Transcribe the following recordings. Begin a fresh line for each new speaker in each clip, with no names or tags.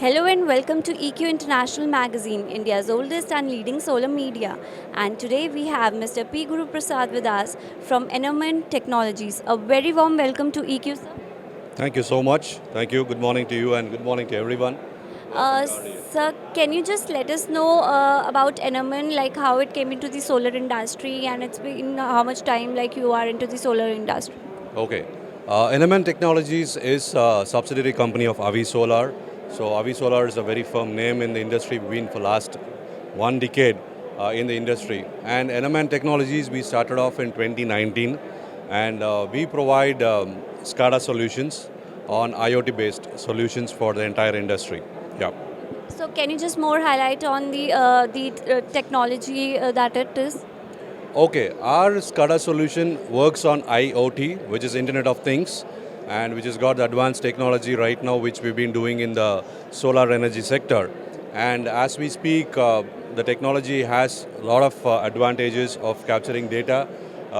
Hello and welcome to EQ International Magazine, India's oldest and leading solar media. And today we have Mr. P. Guru Prasad with us from Enormous Technologies. A very warm welcome to EQ, sir.
Thank you so much. Thank you. Good morning to you and good morning to everyone.
Sir, can you just let us know about Enormous, like how it came into the solar industry and it's been how much time like you are into the solar industry?
Okay. NMN Technologies is a subsidiary company of Avi Solar. So Avi Solar is a very firm name in the industry. We've been for last 1 decade in the industry. And NMN Technologies, we started off in 2019 and we provide SCADA solutions on IoT-based solutions for the entire industry. Yeah.
So can you just more highlight on the technology that it is?
Okay, our SCADA solution works on IoT, which is Internet of Things, and which has got the advanced technology right now, which we've been doing in the solar energy sector. And as we speak, the technology has a lot of advantages of capturing data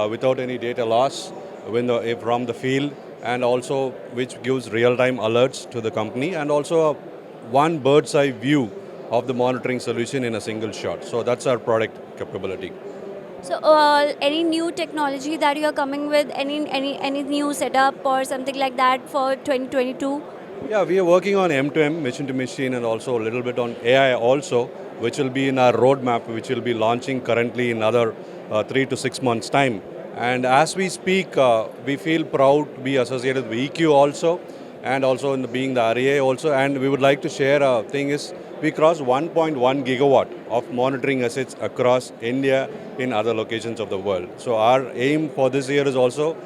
without any data loss from the field, and also which gives real-time alerts to the company, and also a one bird's eye view of the monitoring solution in a single shot. So that's our product capability.
So, any new technology that you are coming with, any new setup or something like that for 2022?
Yeah, we are working on M2M, machine to machine, and also a little bit on AI also, which will be in our roadmap, which will be launching currently in another 3 to 6 months' time. And as we speak, we feel proud to be associated with EQ also, and also in being the REA also. And we would like to share a thing is we crossed 1.1 gigawatt of monitoring assets across India in other locations of the world. So our aim for this year is also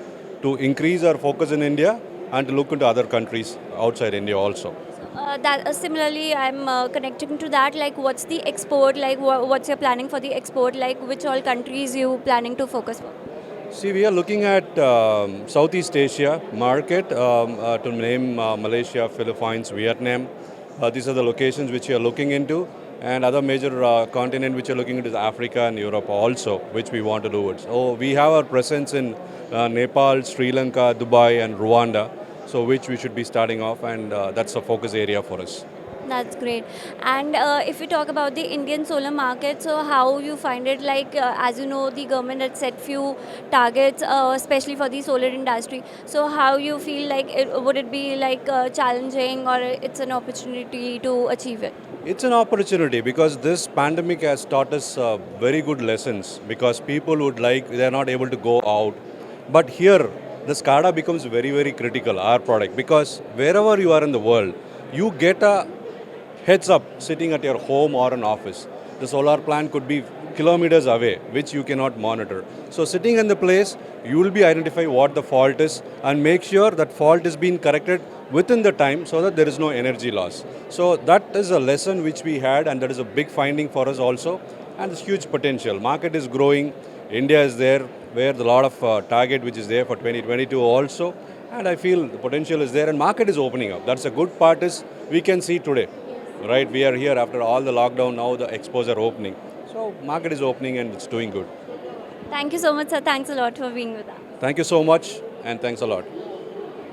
to increase our focus in India and to look into other countries outside India also.
That similarly, I'm connecting to that. Like, what's the export? Like, what's your planning for the export? Like, which all countries you planning to focus for?
See, we are looking at Southeast Asia market to name Malaysia, Philippines, Vietnam. These are the locations which we are looking into, and other major continent which we are looking into is Africa and Europe also, which we want to do it. So we have our presence in Nepal, Sri Lanka, Dubai, and Rwanda. So which we should be starting off, and that's a focus area for us.
That's great. And if we talk about the Indian solar market, so how you find it? Like, as you know, the government had set few targets, especially for the solar industry. So how you feel like would it be like challenging or it's an opportunity to achieve it?
It's an opportunity because this pandemic has taught us very good lessons because people would like, they're not able to go out. But here, the SCADA becomes very, very critical, our product, because wherever you are in the world, you get a heads up sitting at your home or an office. The solar plant could be kilometers away, which you cannot monitor. So sitting in the place, you will be identifying what the fault is and make sure that fault is being corrected within the time so that there is no energy loss. So that is a lesson which we had, and that is a big finding for us also, and there's huge potential. Market is growing. India is there where the lot of target which is there for 2022 also, and I feel the potential is there and market is opening up. That's a good part is we can see today. Right, we are here after all the lockdown. Now the expos are opening, so market is opening and it's doing good.
Thank you so much, sir. Thanks a lot for being with us.
Thank you so much, and thanks a lot.